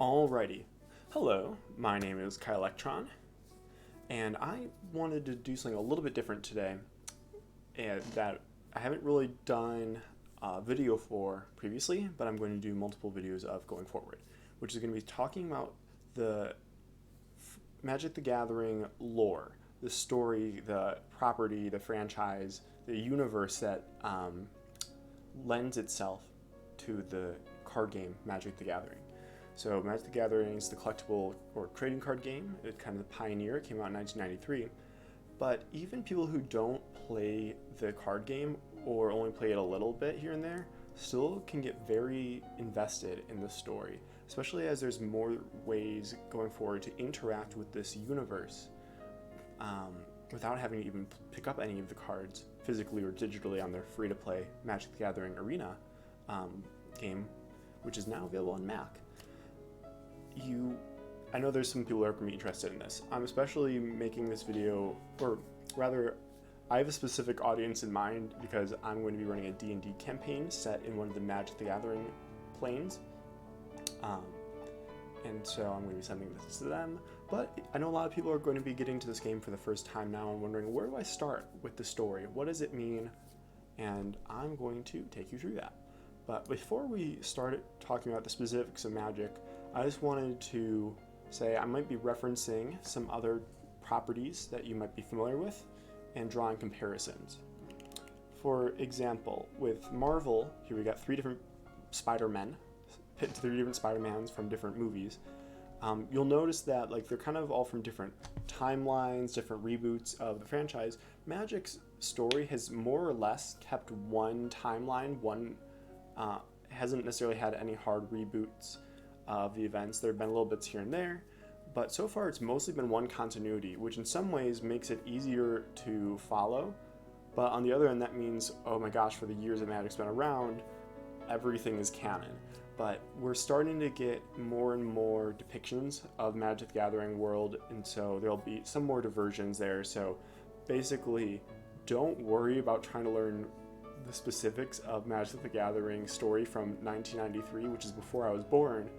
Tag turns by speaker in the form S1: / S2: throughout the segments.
S1: Alrighty. Hello, my name is Kyle Electron, and I wanted to do something a little bit different today and that I haven't really done a video for previously, but I'm going to do multiple videos of going forward, which is going to be talking about the Magic the Gathering lore, the story, the property, the franchise, the universe that lends itself to the card game Magic the Gathering. So Magic the Gathering is the collectible or trading card game. It's kind of the pioneer. It came out in 1993. But even people who don't play the card game or only play it a little bit here and there still can get very invested in the story, especially as there's more ways going forward to interact with this universe without having to even pick up any of the cards physically or digitally on their free-to-play Magic the Gathering Arena game, which is now available on Mac. I know there's some people who are going to be interested in this. I'm especially making this video, or rather, I have a specific audience in mind because I'm going to be running a D&D campaign set in one of the Magic the Gathering planes. And so I'm going to be sending this to them. But I know a lot of people are going to be getting to this game for the first time now and wondering, where do I start with the story? What does it mean? And I'm going to take you through that. But before we start talking about the specifics of Magic, I just wanted to say I might be referencing some other properties that you might be familiar with and drawing comparisons. For example, with Marvel, here we got three different Spider-Men, three different Spider-Mans from different movies. You'll notice that they're kind of all from different timelines, different reboots of the franchise. Magic's story has more or less kept one timeline, hasn't necessarily had any hard reboots of the events. There have been little bits here and there, but so far it's mostly been one continuity, which in some ways makes it easier to follow. But on the other end, that means, oh my gosh, for the years that Magic's been around, everything is canon. But we're starting to get more and more depictions of Magic the Gathering world, and so there'll be some more diversions there. So basically, don't worry about trying to learn the specifics of Magic the Gathering story from 1993, which is before I was born.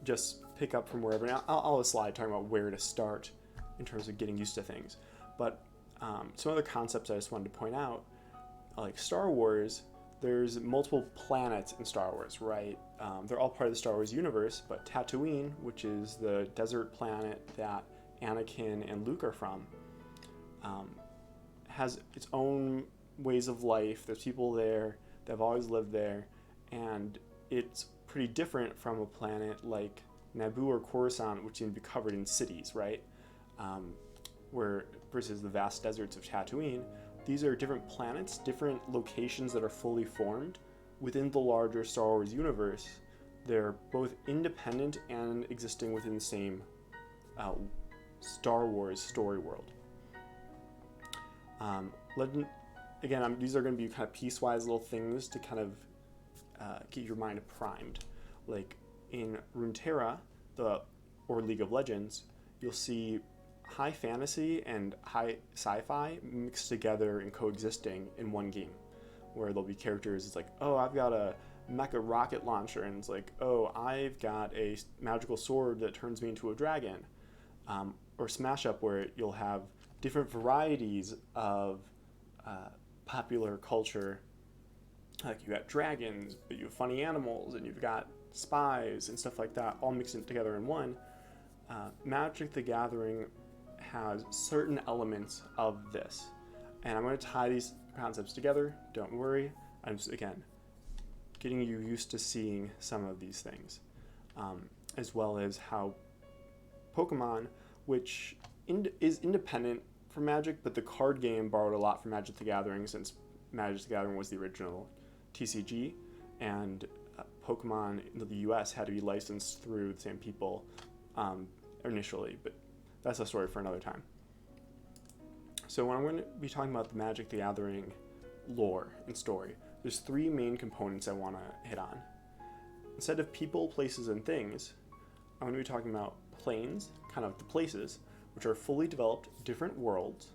S1: Just pick up from wherever. Now, I'll have a slide talking about where to start in terms of getting used to things. But some other concepts I just wanted to point out, like Star Wars, there's multiple planets in Star Wars, right? They're all part of the Star Wars universe, but Tatooine, which is the desert planet that Anakin and Luke are from, has its own ways of life. There's people there that have always lived there, and it's pretty different from a planet like Naboo or Coruscant, which seem to be covered in cities, right? Where versus the vast deserts of Tatooine, these are different planets, different locations that are fully formed within the larger Star Wars universe. They're both independent and existing within the same Star Wars story world. These are going to be kind of piecewise little things to kind of get your mind primed. Like in Runeterra, or League of Legends, you'll see high fantasy and high sci-fi mixed together and coexisting in one game, where there'll be characters, it's like, oh, I've got a mecha rocket launcher, and it's like, oh, I've got a magical sword that turns me into a dragon. Or Smash Up, where you'll have different varieties of popular culture. Like you got dragons, but you have funny animals, and you've got spies and stuff like that, all mixed together in one. Magic the Gathering has certain elements of this, and I'm going to tie these concepts together. Don't worry, I'm just, again, getting you used to seeing some of these things, as well as how Pokemon, which is independent from Magic, but the card game borrowed a lot from Magic the Gathering, since Magic the Gathering was the original TCG, and Pokemon in the US had to be licensed through the same people initially, but that's a story for another time. So when I'm going to be talking about the Magic the Gathering lore and story, there's three main components I want to hit on. Instead of people, places, and things, I'm going to be talking about planes, kind of the places, which are fully developed different worlds.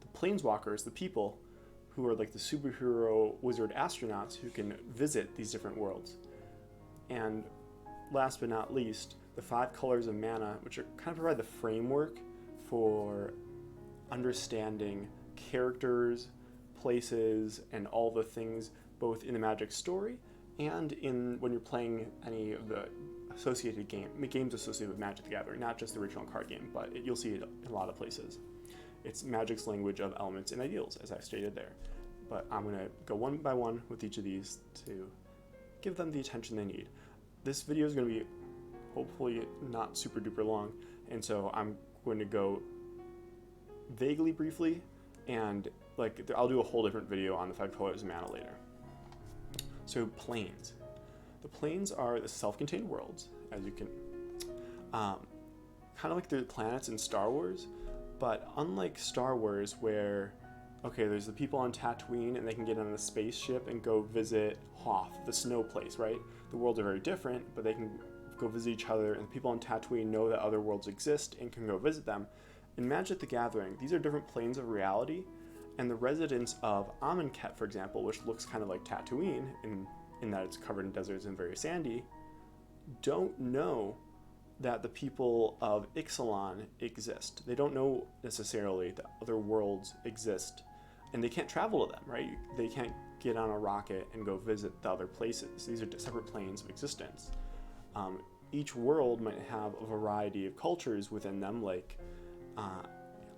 S1: The Planeswalkers, the people, who are like the superhero wizard astronauts who can visit these different worlds. And last but not least, the 5 colors of mana, which are kind of provide the framework for understanding characters, places, and all the things both in the Magic story and in when you're playing any of the associated games associated with Magic the Gathering, not just the original card game, but you'll see it in a lot of places. It's Magic's language of elements and ideals, as I stated there. But I'm going to go one by one with each of these to give them the attention they need. This video is going to be hopefully not super duper long, and so I'm going to go vaguely briefly, and I'll do a whole different video on the 5 colors of mana later. So planes. The planes are the self-contained worlds, as you can, kind of like the planets in Star Wars, but unlike Star Wars where, okay, there's the people on Tatooine and they can get on a spaceship and go visit Hoth, the snow place, right? The worlds are very different, but they can go visit each other, and the people on Tatooine know that other worlds exist and can go visit them. In Magic the Gathering, these are different planes of reality, and the residents of Amonkhet, for example, which looks kind of like Tatooine in that it's covered in deserts and very sandy, don't know that the people of Ixalan exist. They don't know necessarily that other worlds exist, and they can't travel to them, right? They can't get on a rocket and go visit the other places. These are separate planes of existence. Each world might have a variety of cultures within them, like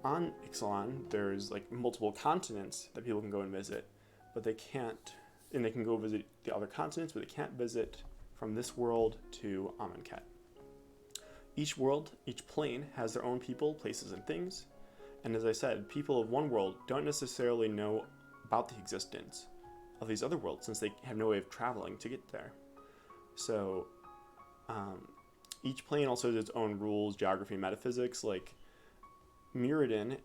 S1: on Ixalan, there's like multiple continents that people can go and visit, but they can't, and they can go visit the other continents, but they can't visit from this world to Amonkhet. Each world, each plane has their own people, places, and things, and as I said, people of one world don't necessarily know about the existence of these other worlds since they have no way of traveling to get there. So each plane also has its own rules, geography, and metaphysics. Like Mirrodin,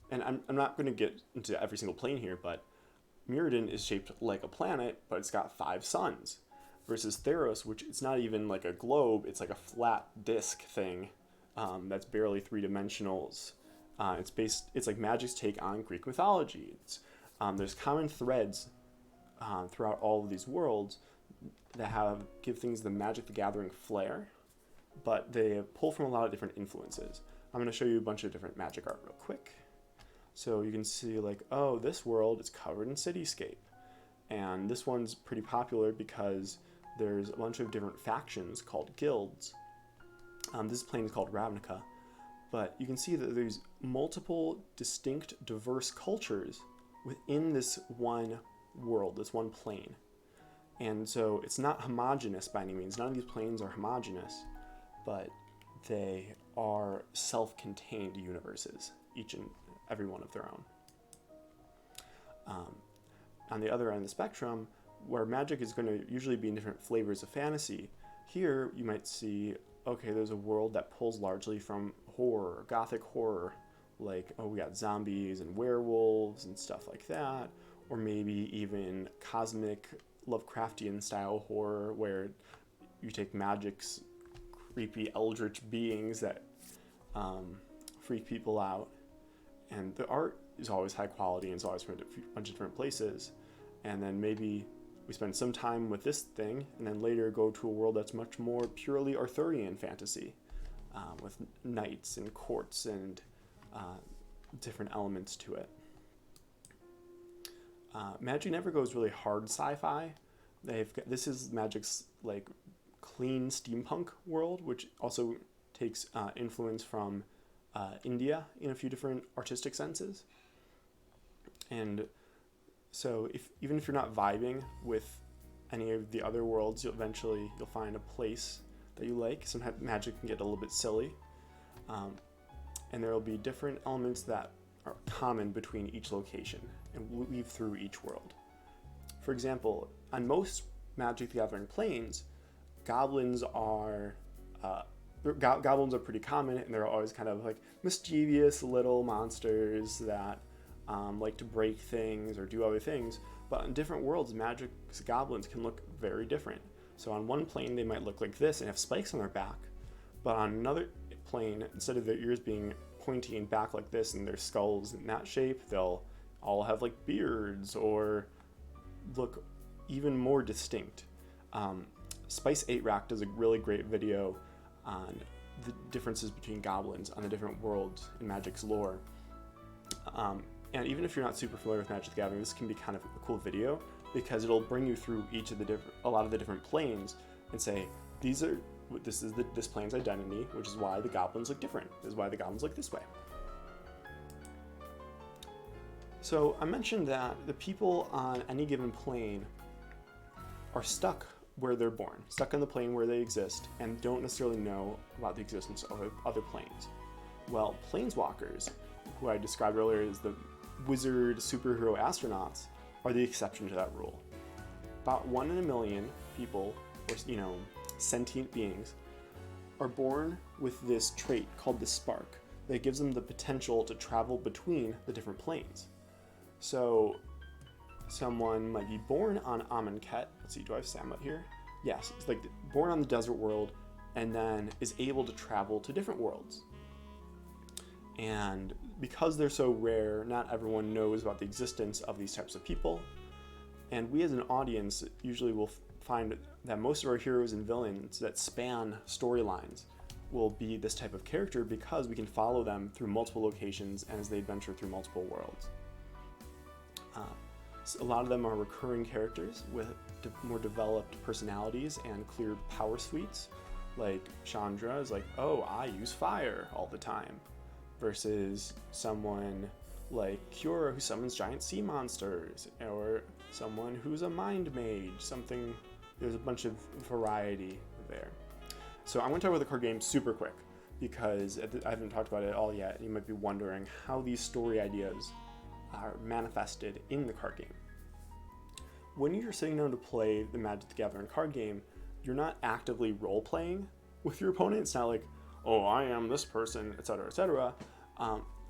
S1: and I'm not going to get into every single plane here, but Mirrodin is shaped like a planet, but it's got 5 suns, versus Theros, which it's not even like a globe, it's like a flat disc thing that's barely 3-dimensionals. It's like Magic's take on Greek mythology. There's common threads throughout all of these worlds that give things the Magic the Gathering flair, but they pull from a lot of different influences. I'm going to show you a bunch of different Magic art real quick. So you can see like, oh, this world is covered in cityscape. And this one's pretty popular because there's a bunch of different factions called guilds. This plane is called Ravnica. But you can see that there's multiple distinct, diverse cultures within this one world, this one plane. And so it's not homogeneous by any means. None of these planes are homogeneous, but they are self-contained universes, each and every one of their own. On the other end of the spectrum, where Magic is going to usually be in different flavors of fantasy, here you might see, okay, there's a world that pulls largely from horror, gothic horror, like, oh, we got zombies and werewolves and stuff like that, or maybe even cosmic Lovecraftian style horror where you take Magic's creepy eldritch beings that freak people out, and the art is always high quality and it's always from a bunch of different places. And then maybe we spend some time with this thing and then later go to a world that's much more purely Arthurian fantasy, with knights and courts and different elements to it. Magic never goes really hard sci-fi. This is Magic's like clean steampunk world, which also takes influence from India in a few different artistic senses. And so even if you're not vibing with any of the other worlds, you'll find a place that you like. Sometimes Magic can get a little bit silly, and there will be different elements that are common between each location and weave through each world. For example, on most Magic the Gathering planes, goblins are pretty common, and they're always kind of like mischievous little monsters that like to break things or do other things. But in different worlds, Magic's goblins can look very different. So on one plane, they might look like this and have spikes on their back, but on another plane, instead of their ears being pointy and back like this and their skulls in that shape, they'll all have like beards or look even more distinct. Spice 8 Rack does a really great video on the differences between goblins on the different worlds in Magic's lore. And even if you're not super familiar with Magic the Gathering, this can be kind of a cool video because it'll bring you through a lot of the different planes and say, this is this plane's identity, which is why the goblins look different. This is why the goblins look this way. So I mentioned that the people on any given plane are stuck where they're born, stuck on the plane where they exist, and don't necessarily know about the existence of other planes. Well, Planeswalkers, who I described earlier as the wizard superhero astronauts, are the exception to that rule. About 1 in a million people, or sentient beings, are born with this trait called the spark that gives them the potential to travel between the different planes. So someone might be born on Amonkhet. Let's see, do I have Samut here? Yes, it's like born on the desert world and then is able to travel to different worlds. And because they're so rare, not everyone knows about the existence of these types of people. And we as an audience usually will find that most of our heroes and villains that span storylines will be this type of character because we can follow them through multiple locations and as they adventure through multiple worlds. So a lot of them are recurring characters with more developed personalities and clear power suites. Like Chandra is like, oh, I use fire all the time, versus someone like Cura who summons giant sea monsters, or someone who's a mind mage, there's a bunch of variety there. So I'm going to talk about the card game super quick because I haven't talked about it all yet, and you might be wondering how these story ideas are manifested in the card game. When you're sitting down to play the Magic the Gathering card game, you're not actively role-playing with your opponent. It's not like, oh, I am this person, etc., etc.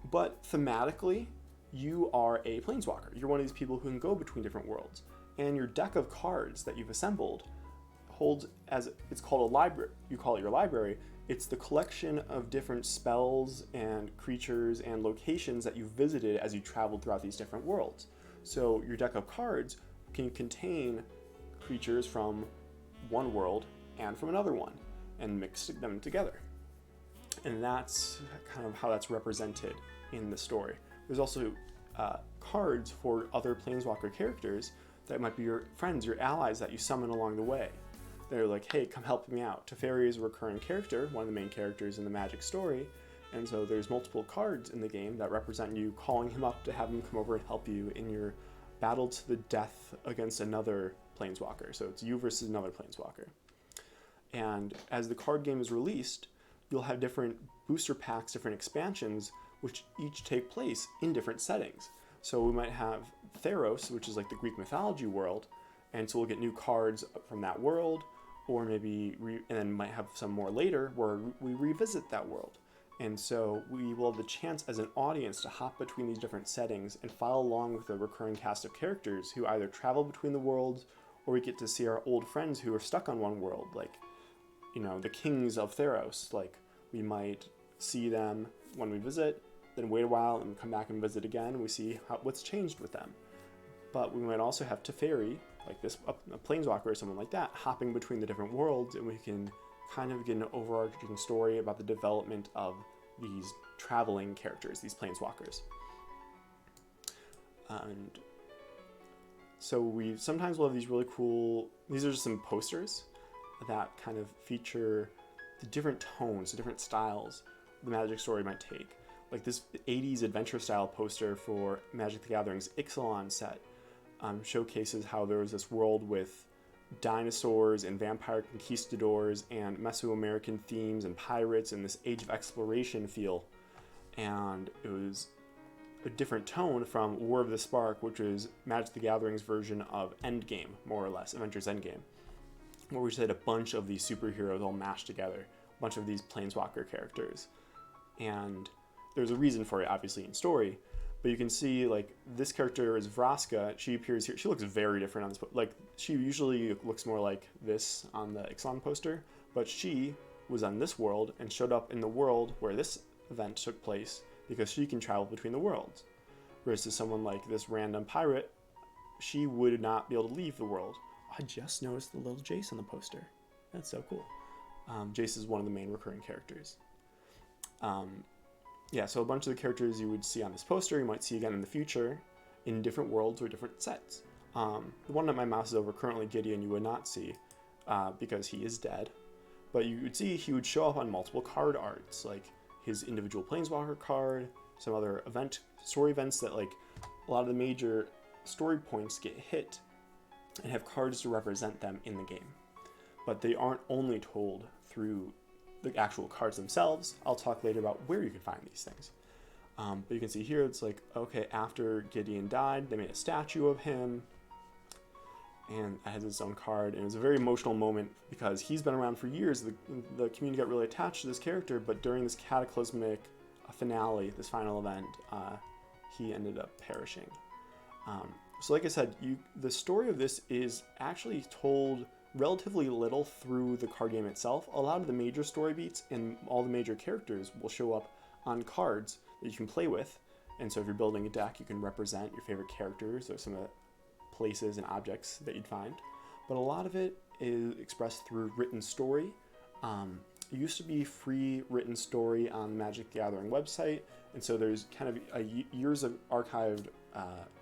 S1: But thematically, you are a planeswalker. You're one of these people who can go between different worlds. And your deck of cards that you've assembled holds, as it's called a library, you call it your library, it's the collection of different spells and creatures and locations that you visited as you traveled throughout these different worlds. So your deck of cards can contain creatures from one world and from another one and mix them together. And that's kind of how that's represented in the story. There's also cards for other Planeswalker characters that might be your friends, your allies that you summon along the way. They're like, hey, come help me out. Teferi is a recurring character, one of the main characters in the Magic story, and so there's multiple cards in the game that represent you calling him up to have him come over and help you in your battle to the death against another Planeswalker. So it's you versus another Planeswalker. And as the card game is released, you'll have different booster packs, different expansions, which each take place in different settings. So we might have Theros, which is like the Greek mythology world, and so we'll get new cards from that world, or maybe, and then might have some more later where we revisit that world. And so we will have the chance as an audience to hop between these different settings and follow along with a recurring cast of characters who either travel between the worlds, or we get to see our old friends who are stuck on one world, like, the kings of Theros. Like, we might see them when we visit, then wait a while and come back and visit again, and we see what's changed with them. But we might also have Teferi, like this, a Planeswalker or someone like that, hopping between the different worlds, and we can kind of get an overarching story about the development of these traveling characters, these Planeswalkers. And so we sometimes will have these really cool, these are just some posters that kind of feature the different tones, the different styles the Magic story might take. Like this 80s adventure style poster for Magic the Gathering's Ixalan set showcases how there was this world with dinosaurs and vampire conquistadors and Mesoamerican themes and pirates and this age of exploration feel. And it was a different tone from War of the Spark, which is Magic the Gathering's version of Endgame, more or less, Avengers Endgame, where we just had a bunch of these superheroes all mashed together, a bunch of these Planeswalker characters. And there's a reason for it, obviously, in story, but you can see, like, this character is Vraska. She appears here. She looks very different on this. Like, she usually looks more like this on the Ixalan poster, but she was on this world and showed up in the world where this event took place because she can travel between the worlds. Versus someone like this random pirate, she would not be able to leave the world. I just noticed the little Jace on the poster. That's so cool. Jace is one of the main recurring characters. Yeah, so a bunch of the characters you would see on this poster, you might see again in the future in different worlds or different sets. The one that my mouse is over currently, Gideon, you would not see because he is dead. But you would see he would show up on multiple card arts, like his individual Planeswalker card, some other story events that like a lot of the major story points get hit and have cards to represent them in the game. But they aren't only told through the actual cards themselves. I'll talk later about where you can find these things. But you can see here, it's like, okay, after Gideon died, they made a statue of him, and it has its own card, and it was a very emotional moment because he's been around for years. The community got really attached to this character, but during this cataclysmic finale, this final event, he ended up perishing. So like I said, the story of this is actually told relatively little through the card game itself. A lot of the major story beats and all the major characters will show up on cards that you can play with. And so if you're building a deck, you can represent your favorite characters or some of the places and objects that you'd find. But a lot of it is expressed through written story. It used to be free written story on the Magic the Gathering website, and so there's kind of years of archived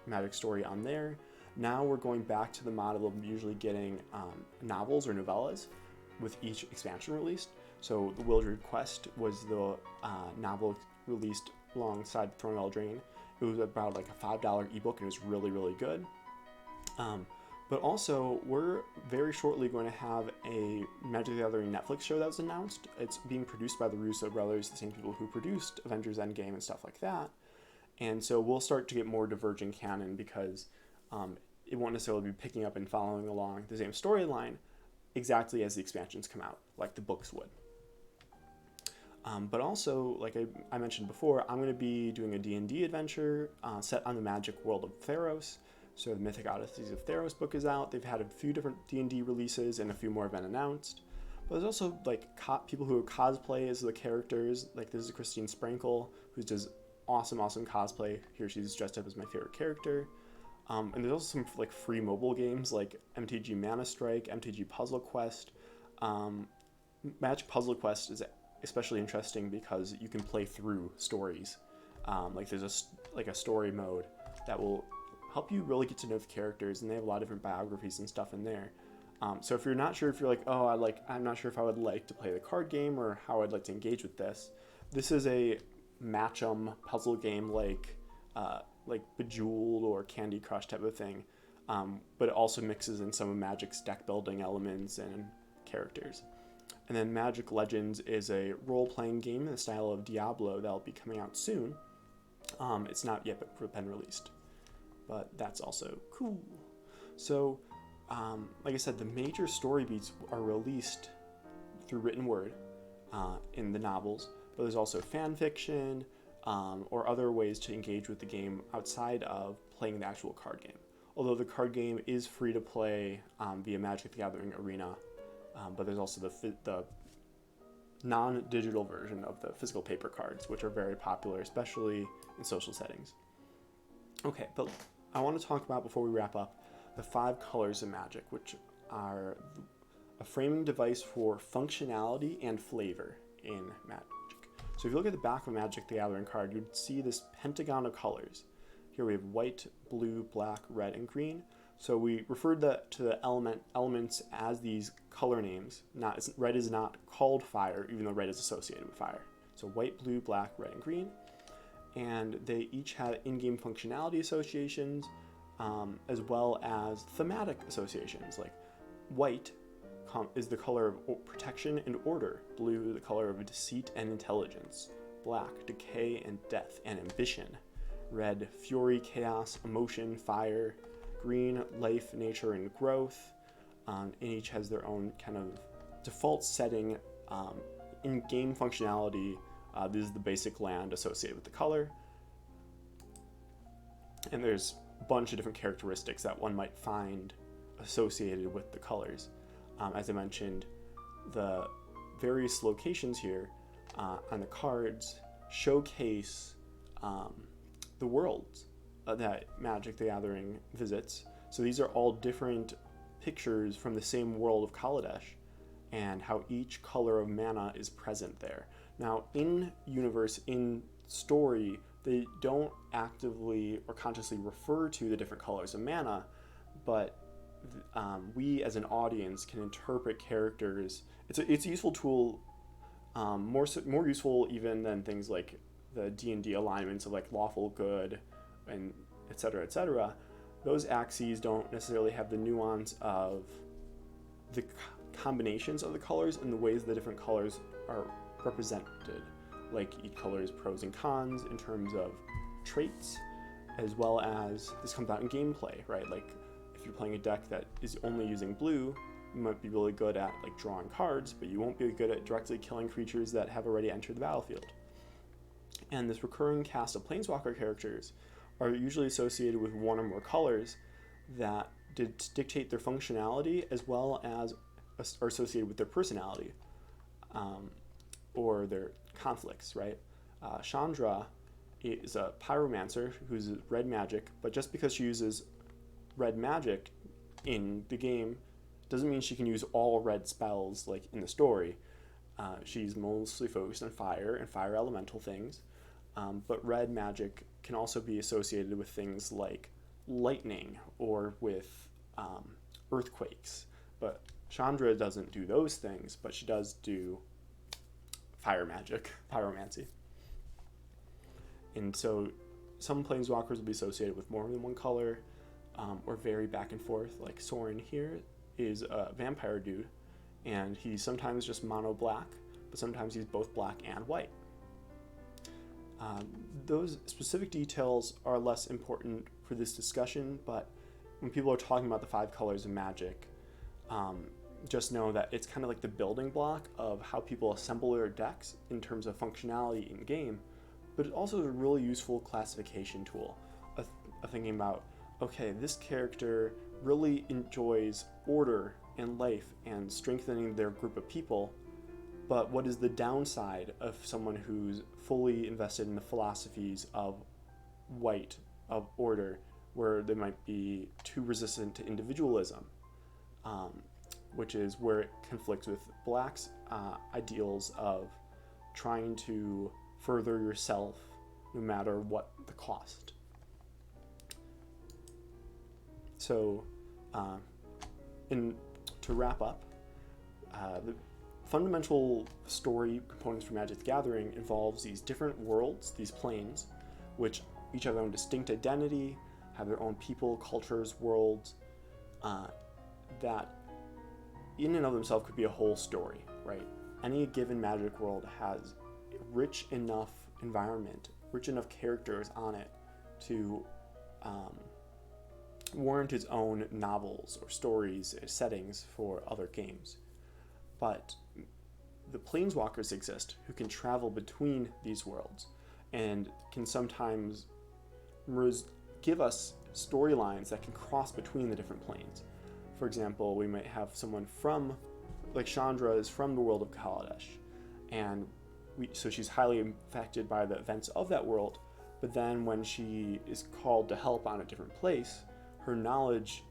S1: Magic story on there. Now we're going back to the model of usually getting novels or novellas with each expansion released. So the Wildered Quest was the novel released alongside Throne Eldraine. It was about like a $5 ebook, and it was really, really good. But also, we're very shortly going to have a Magic the Gathering Netflix show that was announced. It's being produced by the Russo brothers, the same people who produced Avengers Endgame and stuff like that. And so we'll start to get more diverging canon because it won't necessarily be picking up and following along the same storyline exactly as the expansions come out, like the books would. But also, like I mentioned before, I'm going to be doing a D&D adventure set on the magic world of Theros. So the Mythic Odysseys of Theros book is out. They've had a few different D&D releases, and a few more have been announced. But there's also like people who cosplay as the characters. Like this is Christine Sprankle, who does awesome cosplay. Here she's dressed up as my favorite character. And there's also some like free mobile games like MTG Mana Strike, MTG Puzzle Quest. Magic Puzzle Quest is especially interesting because you can play through stories. Like there's a story mode that will help you really get to know the characters, and they have a lot of different biographies and stuff in there. So if you're not sure, if you're like, oh, I'm not sure if I would like to play the card game or how I'd like to engage with this, this is a match-em puzzle game like Bejeweled or Candy Crush type of thing, but it also mixes in some of Magic's deck building elements and characters. And then Magic Legends is a role-playing game in the style of Diablo that'll be coming out soon. It's not yet been released, but that's also cool. So, like I said, the major story beats are released through written word in the novels, but there's also fan fiction or other ways to engage with the game outside of playing the actual card game. Although the card game is free to play via Magic the Gathering Arena, but there's also the non-digital version of the physical paper cards, which are very popular, especially in social settings. Okay, but I want to talk about, before we wrap up, the 5 colors of Magic, which are a framing device for functionality and flavor in Magic. So if you look at the back of a Magic the Gathering card, you'd see this pentagon of colors. Here we have white, blue, black, red, and green. So we referred to the elements as these color names. Red is not called fire, even though red is associated with fire. So white, blue, black, red, and green. And they each have in-game functionality associations, as well as thematic associations. Like white is the color of protection and order. Blue, the color of deceit and intelligence. Black, decay and death and ambition. Red, fury, chaos, emotion, fire. Green, life, nature, and growth. And each has their own kind of default setting. In-game functionality, this is the basic land associated with the color. And there's a bunch of different characteristics that one might find associated with the colors. As I mentioned, the various locations here on the cards showcase the worlds that Magic the Gathering visits. So these are all different pictures from the same world of Kaladesh and how each color of mana is present there. Now, in universe, in story, they don't actively or consciously refer to the different colors of mana, but we as an audience can interpret characters. It's a useful tool, more useful even than things like the D&D alignments of like lawful good and et cetera, et cetera. Those axes don't necessarily have the nuance of the combinations of the colors and the ways the different colors are represented. Like each color's pros and cons in terms of traits, as well as this comes out in gameplay, right? Like if you're playing a deck that is only using blue, you might be really good at like drawing cards, but you won't be good at directly killing creatures that have already entered the battlefield. And this recurring cast of Planeswalker characters are usually associated with one or more colors that dictate their functionality as well as are associated with their personality or their conflicts, right? Chandra is a pyromancer who's red magic, but just because she uses red magic in the game doesn't mean she can use all red spells like in the story. She's mostly focused on fire and fire elemental things, but red magic can also be associated with things like lightning or with earthquakes. But Chandra doesn't do those things, but she does do fire magic, pyromancy. And so some planeswalkers will be associated with more than one color, or vary back and forth. Like Sorin here is a vampire dude, and he's sometimes just mono black, but sometimes he's both black and white. Those specific details are less important for this discussion, but when people are talking about the 5 colors of Magic, just know that it's kind of like the building block of how people assemble their decks in terms of functionality in game, but it also is a really useful classification tool of thinking about, okay, this character really enjoys order and life and strengthening their group of people, but what is the downside of someone who's fully invested in the philosophies of white, of order, where they might be too resistant to individualism, which is where it conflicts with black's ideals of trying to further yourself no matter what the cost. So, to wrap up, the fundamental story components for Magic the Gathering involves these different worlds, these planes, which each have their own distinct identity, have their own people, cultures, worlds, that in and of themselves could be a whole story, right? Any given Magic world has a rich enough environment, rich enough characters on it to warrant its own novels or stories, settings for other games. But the Planeswalkers exist who can travel between these worlds and can sometimes give us storylines that can cross between the different planes. For example, we might have someone from, like Chandra is from the world of Kaladesh, and so she's highly affected by the events of that world, but then when she is called to help on a different place, her knowledge,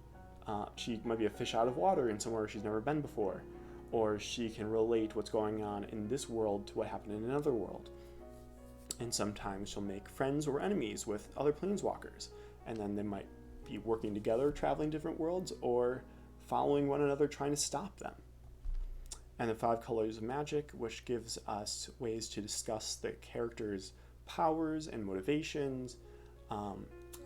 S1: she might be a fish out of water in somewhere she's never been before, or she can relate what's going on in this world to what happened in another world. And sometimes she'll make friends or enemies with other planeswalkers, and then they might be working together, traveling different worlds, or following one another, trying to stop them. And the 5 colors of Magic, which gives us ways to discuss the character's powers and motivations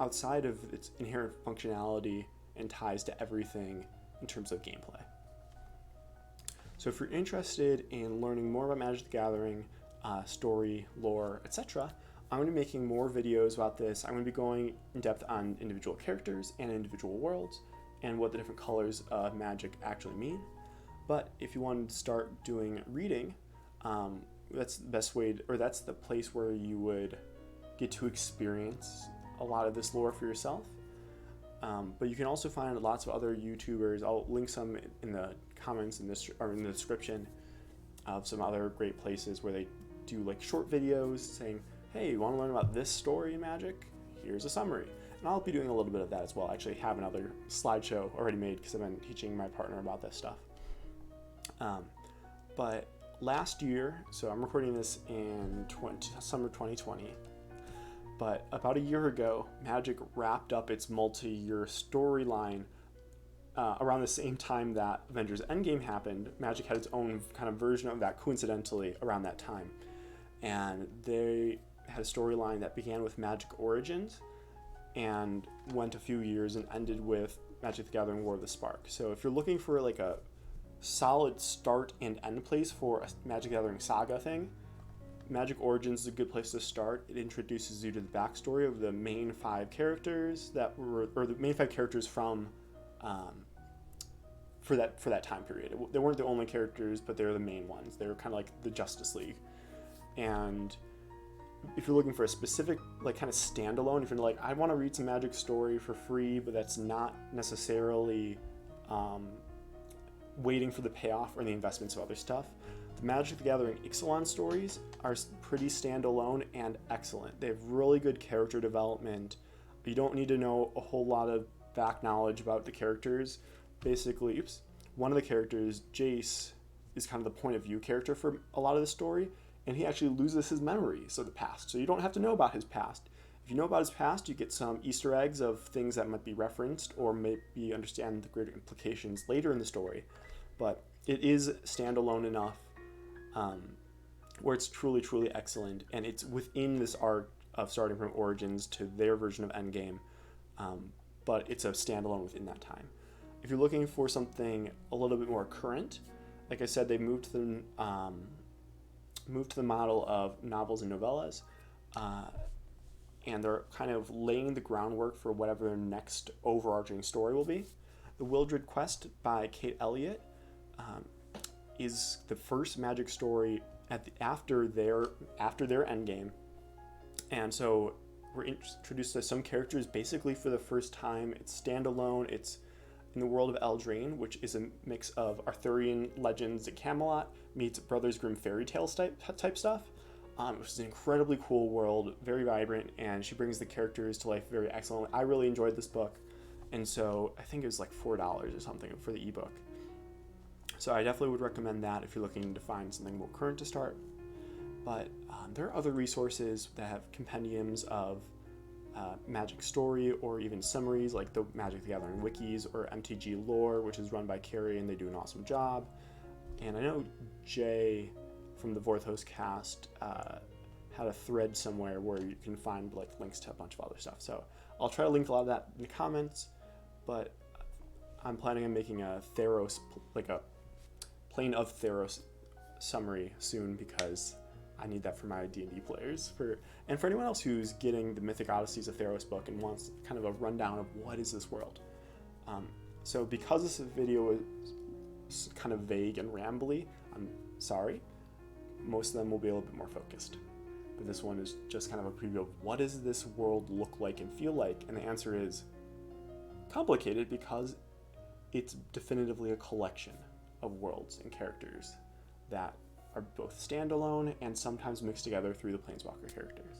S1: outside of its inherent functionality and ties to everything in terms of gameplay. So if you're interested in learning more about Magic the Gathering, story, lore, etc., I'm going to be making more videos about this. I'm going to be going in depth on individual characters and individual worlds and what the different colors of Magic actually mean. But if you want to start doing reading, that's the best way, or that's the place where you would get to experience a lot of this lore for yourself. But you can also find lots of other YouTubers. I'll link some in the comments or in the description of some other great places where they do like short videos saying, hey, you want to learn about this story in Magic? Here's a summary. And I'll be doing a little bit of that as well. I actually have another slideshow already made because I've been teaching my partner about this stuff. But last year, so I'm recording this in summer 2020, but about a year ago, Magic wrapped up its multi-year storyline. Around the same time that Avengers Endgame happened, Magic had its own kind of version of that coincidentally around that time. And they had a storyline that began with Magic Origins and went a few years and ended with Magic the Gathering War of the Spark. So if you're looking for like a solid start and end place for a Magic the Gathering saga thing, Magic Origins is a good place to start. It introduces you to the backstory of the main 5 characters or the main 5 characters from for that time period. They weren't the only characters, but they're the main ones. They were kind of like the Justice League. And if you're looking for a specific, like, kind of standalone, if you're like, I want to read some Magic story for free, but that's not necessarily waiting for the payoff or the investments of other stuff, the Magic the Gathering Ixalan stories are pretty standalone and excellent. They have really good character development. You don't need to know a whole lot of back knowledge about the characters. Basically, one of the characters, Jace, is kind of the point of view character for a lot of the story, and he actually loses his memories of the past. So you don't have to know about his past. If you know about his past, you get some Easter eggs of things that might be referenced or maybe understand the greater implications later in the story. But it is standalone enough where it's truly, truly excellent, and it's within this arc of starting from Origins to their version of Endgame, but it's a standalone within that time. If you're looking for something a little bit more current, like I said, they moved to the model of novels and novellas, and they're kind of laying the groundwork for whatever their next overarching story will be. The Wildered Quest by Kate Elliot is the first Magic story after their endgame, and so we're introduced to some characters basically for the first time. It's standalone. It's in the world of Eldraine, which is a mix of Arthurian legends at Camelot meets Brothers Grimm fairy tales type stuff, which is an incredibly cool world, very vibrant, and she brings the characters to life very excellently. I really enjoyed this book, and so I think it was like $4 or something for the ebook. So I definitely would recommend that if you're looking to find something more current to start. But there are other resources that have compendiums of Magic story or even summaries, like the Magic the Gathering wikis or MTG lore, which is run by Carrie, and they do an awesome job. And I know Jay from the Vorthos cast had a thread somewhere where you can find like links to a bunch of other stuff. So I'll try to link a lot of that in the comments, but I'm planning on making a Theros, like a Plane of Theros summary soon, because I need that for my D&D players, and for anyone else who's getting the Mythic Odysseys of Theros book and wants kind of a rundown of what is this world. So because this video is kind of vague and rambly, I'm sorry. Most of them will be a little bit more focused. But this one is just kind of a preview of what does this world look like and feel like, and the answer is complicated because it's definitively a collection of worlds and characters that are both standalone and sometimes mixed together through the Planeswalker characters.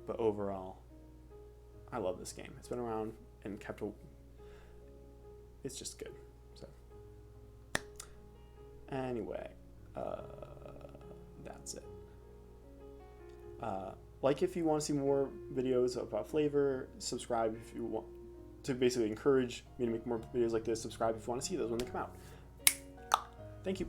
S1: But overall, I love this game. It's been around and it's just good. So anyway, that's it. Like if you want to see more videos about flavor, subscribe if you want to basically encourage me to make more videos like this. Subscribe if you want to see those when they come out. Thank you.